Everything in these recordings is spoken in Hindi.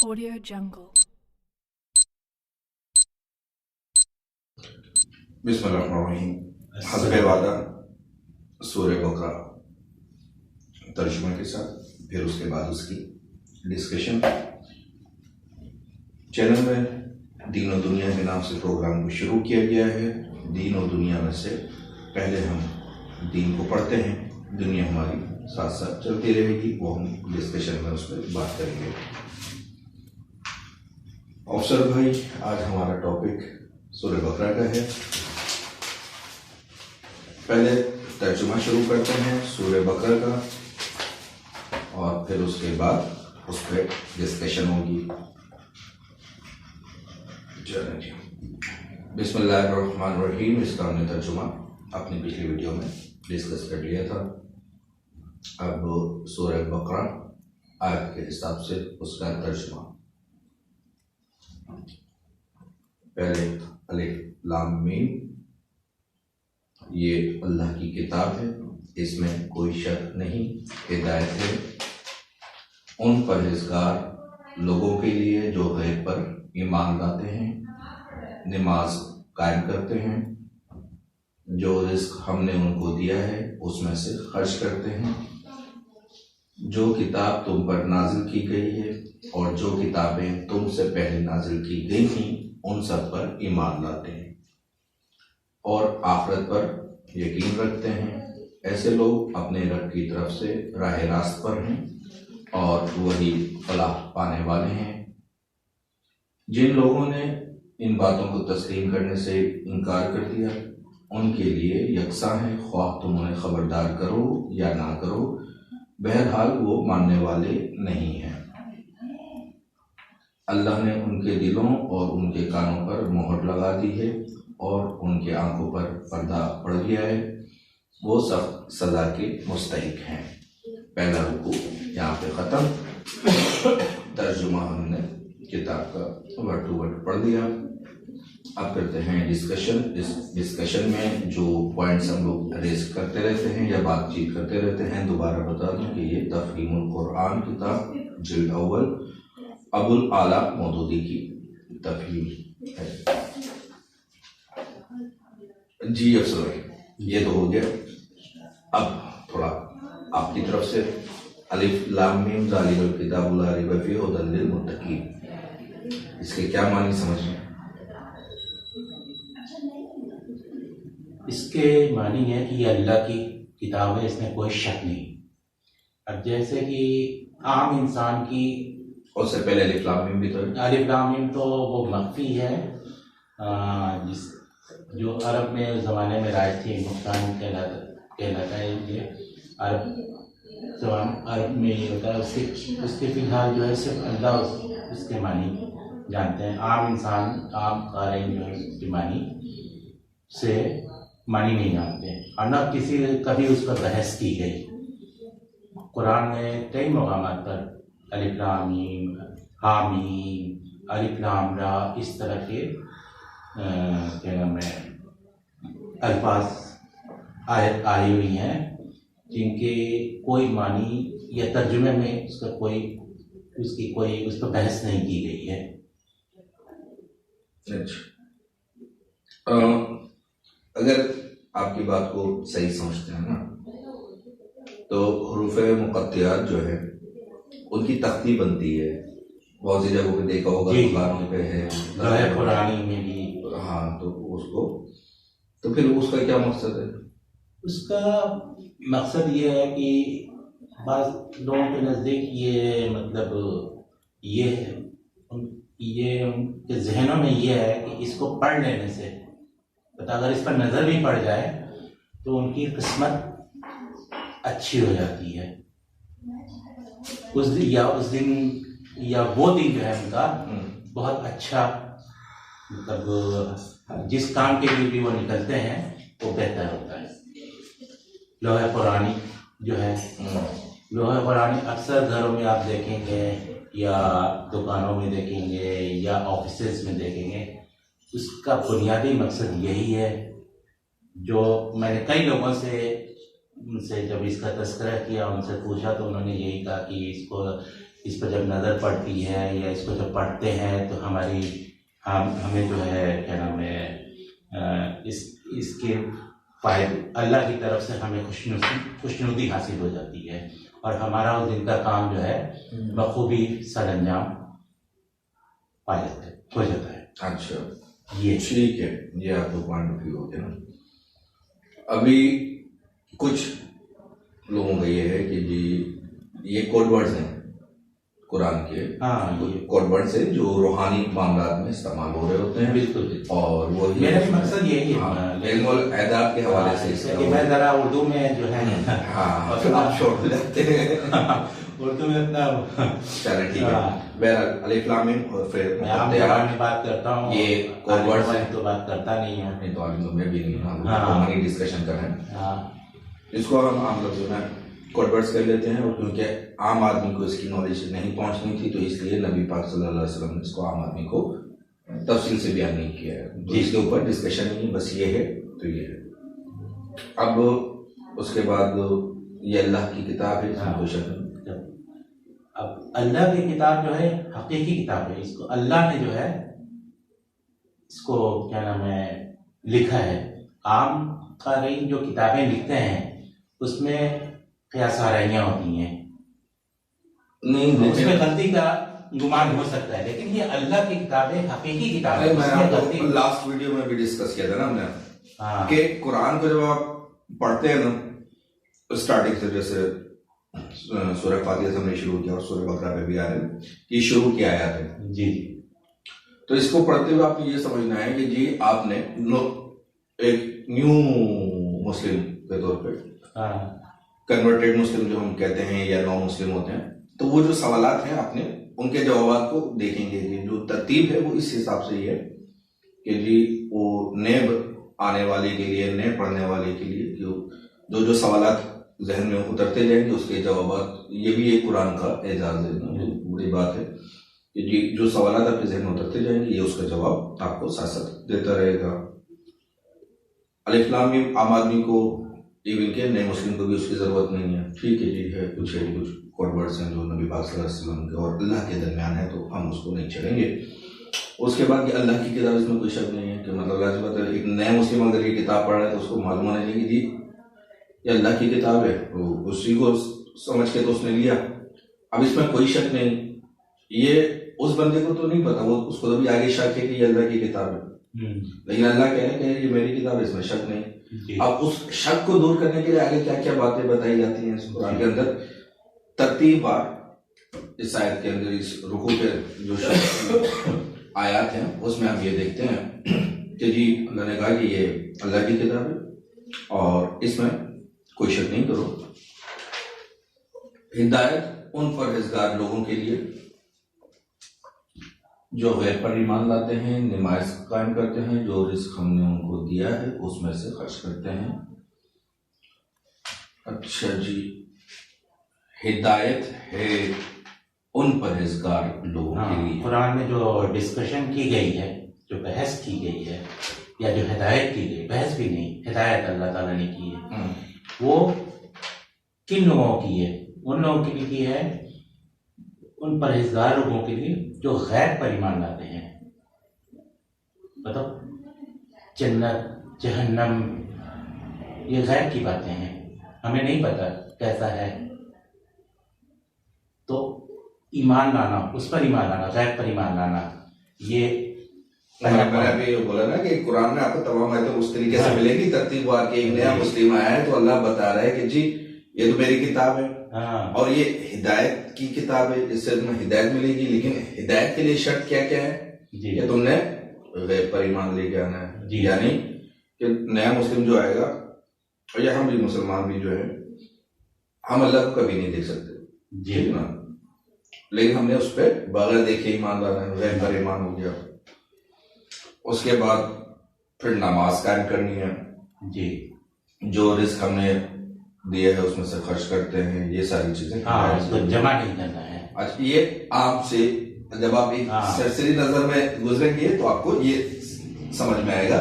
Audio Jungle. बिस्मिल्लाहिर्रहमानिर्रहीम। हज़रत वादा सूरह बकरा तर्जुमे के साथ, फिर उसके बाद उसकी डिस्कशन। चैनल में दीन और दुनिया के नाम से प्रोग्राम को शुरू किया गया है। दीन और दुनिया में से पहले हम दीन को पढ़ते हैं, दुनिया हमारी साथ साथ चलती रहेगी, वो हम डिस्कशन में उस पर बात करेंगे। अफसर भाई, आज हमारा टॉपिक सूरह बकरा का है। पहले तर्जुमा शुरू करते हैं सूरह बकरा का और फिर उसके बाद उस पर डिस्कशन होगी। बिस्मिल्लाहिर्रहमानिर्रहीम। इसका हमने तर्जुमा अपनी पिछली वीडियो में डिस्कस कर लिया था। अब सूरह बकरा आयत के हिसाब से उसका तर्जुमा। पहले अलिफ लाम मीम, ये अल्लाह की किताब है, इसमें कोई शक नहीं। हिदायत है उन परहेजगार लोगों के लिए जो गैब पर ईमान लाते हैं, नमाज कायम करते हैं, जो रिस्क हमने उनको दिया है उसमें से खर्च करते हैं, जो किताब तुम पर नाजिल की गई है और जो किताबें तुमसे पहले नाजिल की गई थी उन सब पर ईमान लाते हैं और आखिरत पर यकीन रखते हैं। ऐसे लोग अपने रब की तरफ से राह रास्त पर हैं और वही फलाह पाने वाले हैं। जिन लोगों ने इन बातों को तस्लीम करने से इनकार कर दिया, उनके लिए यकसा है, ख्वाह तुम उन्हें खबरदार करो या ना करो, बहरहाल वो मानने वाले नहीं हैं। अल्लाह ने उनके दिलों और उनके कानों पर मोहर लगा दी है और उनके आंखों पर पर्दा पड़ गया है। वो सब सजा के मुस्तहिक हैं। पहला रुकू यहाँ पे ख़त्म। तर्जुमा हमने किताब का वर्ड टू वर्ड पढ़ दिया। अब करते हैं डिस्कशन। इस डिस्कशन में जो पॉइंट्स हम लोग रेज करते रहते हैं या बातचीत करते रहते हैं, दोबारा बता दूं कि ये तफहीमुल कुरान किताब जिल्द अव्वल अबुल आला मौदूदी की तफहीम है। जी अफसर भाई, ये तो हो गया। अब थोड़ा आपकी तरफ से अलिफ लाम मीम ज़ालिकल किताबु ला रैब फीहि हुदल लिल मुत्तकीन, इसके क्या मानी समझ रहे हैं? इसके मानी है कि ये अल्लाह की किताब है, इसमें कोई शक नहीं। अब जैसे कि आम इंसान की, उससे पहले अलिफ लाम मीम भी तो है। अलिफ लाम मीम तो वो मख्फी है, जिस जो अरब में उस ज़माने में राज थी, मुल्तान कहलाता है ये। अरब में ये होता है। उसके फिलहाल जो है सिर्फ अल्लाह उसके मानी जानते हैं। आम इंसान, आम क़ारीन जो है उसकी मानी से मानी नहीं जानते हैं और न किसी कभी उस पर बहस की गई। कुरान में कई मकामात पर अलिफ लाम मीम, हामीम, अलिफ लाम रा, इस तरह के क्या नाम है अल्फाज आयत आई हुई हैं जिनके कोई मानी या तर्जुमे में उसका उसकी कोई उस पर बहस नहीं की गई है। अच्छा, अगर आपकी बात को सही समझते हैं ना, तो हुरूफ़े मुक़त्तियात जो है उनकी तख्ती बनती है। बहुत सी जगहों पे देखा होगा, दुकानों पे है, पुरानी में भी। हाँ, तो उसको तो फिर उसका क्या मकसद है? उसका मकसद ये है कि बाज़ लोगों के नज़दीक ये मतलब ये है, ये उनके जहनों में ये है कि इसको पढ़ लेने से पता, अगर इस पर नज़र भी पड़ जाए तो उनकी किस्मत अच्छी हो जाती है। उस दिन या वो दिन जो है उनका बहुत अच्छा, मतलब जिस काम के लिए भी वो निकलते हैं वो बेहतर होता है। लोहा पुरानी जो है, लोहा पुरानी अक्सर घरों में आप देखेंगे या दुकानों में देखेंगे या ऑफिसेज में देखेंगे। उसका बुनियादी मकसद यही है, जो मैंने कई लोगों से उनसे जब इसका तज़किरा किया, उनसे पूछा तो उन्होंने यही कहा कि इसको इस पर जब नज़र पड़ती है या इसको जब पढ़ते हैं तो हमें जो है क्या नाम है इसके फायदे अल्लाह की तरफ से हमें खुशनुदी हासिल हो जाती है और हमारा उस दिन का काम जो है बखूबी सरअंजाम हो जाता है। अच्छा, ये ठीक है, ये आपको पॉइंट ऑफ व्यू हो गया ना। अभी कुछ लोगों का ये है कि जी ये कोड वर्ड्स हैं कुरान के, ये कोड वर्ड्स हैं जो रूहानी मामलात में इस्तेमाल हो रहे होते हैं। बिल्कुल और वो मेरा भी मकसद यही है इल्मुल एदाब के हवाले से कि मैं जरा उर्दू में जो है और फिर आप छोड़ देते हैं उर्दू में इतना चलो ठीक है। बहरहाल अलिफ लाम मीम और फिर मैं आम ज़बान में बात करता हूँ, ये कोड वर्ड्स हैं तो बात करता नहीं हूँ। नहीं तो आलिम तो मैं भी नहीं, हम हमारी डिस्कशन कर रहे हैं। इसको हम आम लफ्ज़ों में कोड वर्ड्स कर लेते हैं और क्योंकि आम आदमी को इसकी नॉलेज नहीं पहुंचनी थी तो इसलिए नबी पाक सल्लल्लाहु अलैहि वसल्लम ने इसको आम आदमी को तफसील से बयान नहीं किया है। तो इसके ऊपर डिस्कशन नहीं, बस ये है तो ये है। अब उसके बाद ये अल्लाह की किताब है, इसमें कोई शक नहीं। अब अल्लाह की किताब जो है हकीकी किताब है, इसको अल्लाह ने जो है इसको क्या नाम है लिखा है। आम क़ारीन जो किताबें लिखते हैं उसमें क़यासाराइयाँ होती हैं, नहीं उसमें गलती का गुमान हो सकता है, लेकिन ये अल्लाह की किताबें हकीकी किताब है। मैंने आपको लास्ट वीडियो में भी डिस्कस किया था ना हमने कि कुरान को जब आप पढ़ते हैं ना स्टार्टिंग से, जैसे सूरह फातिहा से हमने शुरू किया और सूरह बकरा पे भी आ रहे हैं, ये शुरू किया आया था जी। तो इसको पढ़ते हुए आपको ये समझना है कि जी आपने एक न्यू मुस्लिम के तौर पे कन्वर्टेड मुस्लिम जो हम कहते हैं या नॉन मुस्लिम होते हैं, तो वो जो सवालात हैं आपने उनके जवाब को देखेंगे कि जो तरतीब है वो इस हिसाब से ही है कि जी वो नए आने वाले के लिए, नए पढ़ने वाले के लिए जो जो सवालात जहन में उतरते जाएंगे उसके जवाब, ये भी एक कुरान का एजाज है, बड़ी बात है कि जी जो सवालात आपके जहन में उतरते जाएंगे ये उसका जवाब आपको साथ साथ देता रहेगा। अलिफ लाम मीम आम आदमी को, इवन के नए मुस्लिम को भी उसकी जरूरत नहीं है। ठीक है जी, है कुछ कोड वर्ड्स हैं जो नबी पाक सल्लल्लाहु अलैहि वसल्लम के और अल्लाह के दरमियान है तो हम उसको नहीं छेड़ेंगे। उसके बाद कि अल्लाह की किताब, इसमें कोई शक नहीं है कि मतलब लाजमत एक नए मुस्लिम अगर ये किताब पढ़ रहा है तो उसको मालूम होना चाहिए जी ये अल्लाह की किताब है, तो उसी को समझ के तो उसने लिया। अब इसमें कोई शक नहीं, ये उस बंदे को तो नहीं पता, वो उसको तो भी आगे शक है कि ये अल्लाह की किताब है, लेकिन अल्लाह कह रहे हैं कि ये मेरी किताब है, इसमें शक नहीं। अब उस शक को दूर करने के लिए आगे क्या क्या बातें बताई जाती हैं इस कुरान के अंदर तरतीब बार इस आयत के अंदर, इस रुकू के जो आयत हैं उसमें हम ये देखते हैं कि जी अल्लाह ने कहा कि ये अल्लाह की किताब है और इसमें कोई शक नहीं करो। हिदायत उन परहेजगार लोगों के लिए जो गैर पर ईमान लाते हैं, नमाज कायम करते हैं, जो रिस्क हमने उनको दिया है उसमें से खर्च करते हैं। अच्छा जी, हिदायत है उन परहेजगार लोगों के लिए। कुरान में जो डिस्कशन की गई है, जो बहस की गई है या जो हिदायत की गई, बहस भी नहीं, हिदायत अल्लाह ताला ने की है, वो किन लोगों की है? उन लोगों के लिए की है, उन परहेजगार लोगों के लिए जो गैर पर ईमान लाते हैं। बताओ, जन्नत जहन्नम ये गैर की बातें हैं, हमें नहीं पता कैसा है, तो ईमान लाना, उस पर ईमान लाना, गैर पर ईमान लाना, ये मैंने अभी बोला ना कि कुरान में आपको तमाम आयतें उस तरीके से मिलेगी तरतीबवार के। एक नया मुस्लिम आया है तो अल्लाह बता रहा है कि जी ये तो मेरी किताब है और ये हिदायत की किताब है, इससे तुम्हें हिदायत मिलेगी, लेकिन हिदायत के लिए शर्त क्या क्या है कि तुमने गैर पर ईमान लेके आना है, यानी कि नया मुस्लिम जो आएगा, और या हम भी मुसलमान भी जो है, हम अल्लाह को कभी नहीं देख सकते जी ना, लेकिन हमने उस पर बगैर देखे ईमान लाना है, गैर पर ईमान हो गया। उसके बाद फिर नमाज कायम करनी है जी, जो रिस्क हमने दिया है उसमें से खर्च करते हैं, ये सारी चीजें इसको जमा नहीं करना है। अच्छा, ये आपसे जब आप एक सरसरी नजर में गुजरेंगे तो आपको ये समझ में आएगा,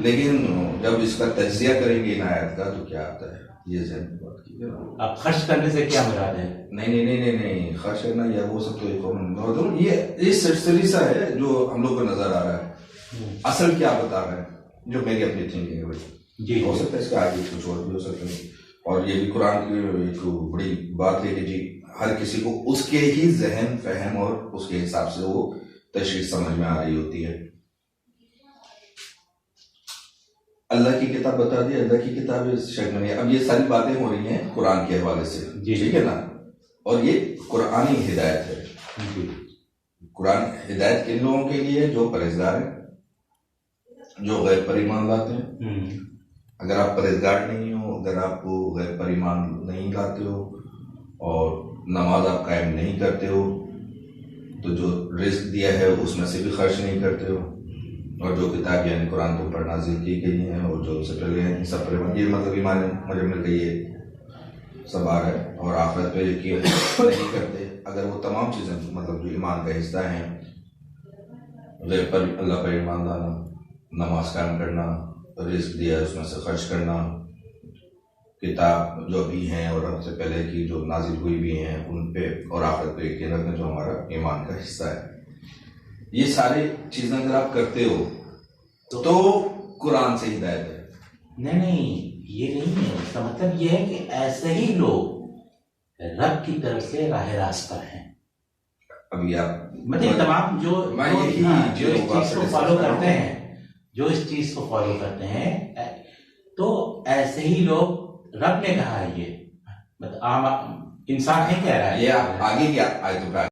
लेकिन जब इसका तज्जिया करेंगे इन आयत का तो क्या आता है ये जहन में बात की है। अब खर्च करने से क्या मुराद है? नहीं, खर्च करना या वो सब तो एक और तो ये सरिसा है जो हम लोग को नजर आ रहा है। असल क्या बता रहा है जो मेरी अपनी थिंकिंग है भाई जी हो सकता है इसके आगे कुछ और भी हो सकता है। और ये भी कुरान की एक बड़ी बात है कि जी हर किसी को उसके ही जहन फहम और उसके हिसाब से वो तशरीह समझ में आ रही होती है। अल्लाह की किताब बता दी, अल्लाह की किताब इस शक में नहीं है। अब ये सारी बातें हो रही हैं कुरान के हवाले से, ठीक है ना, और ये कुरानी हिदायत है। कुरान हिदायत किन लोगों के लिए? जो परहेजगार है, जो गैब पर ईमान लाते हैं। अगर आप परहेजगार नहीं हो, अगर आप गैब पर ईमान नहीं लाते हो और नमाज आप कायम नहीं करते हो, तो जो रिस्क दिया है उसमें से भी खर्च नहीं करते हो, और जो किताब यानी कुरान के ऊपर नाजिल की गई है और जो उससे पहले हैं सब पर ये मतलब ईमान मुझे मिल गई है सब आ रहा है, और आखिरत पे यकीन नहीं करते। अगर वो तमाम चीज़ें मतलब जो ईमान का हिस्सा हैं, गैब पर अल्लाह पर ईमान लाना, नमाज कायम करना, रिस्क दिया है उसमें से खर्च करना, किताब जो भी हैं और हमसे पहले की जो नाजिल हुई भी हैं उन पे, और आखिरत पे यकीन रखना जो हमारा ईमान का हिस्सा है, ये सारी चीजें अगर आप करते हो तो कुरान से हिदायत है। नहीं, ये नहीं है। इसका मतलब ये है कि ऐसे ही लोग रब की तरफ से राह रास्त पर हैं। अभी आप मतलब तमाम जो जो इस चीज को फॉलो करते हैं, जो इस चीज को फॉलो करते हैं, तो ऐसे ही लोग, रब ने कहा है ये, मतलब आम इंसान है कह रहा है ये आप आगे क्या आयतों पे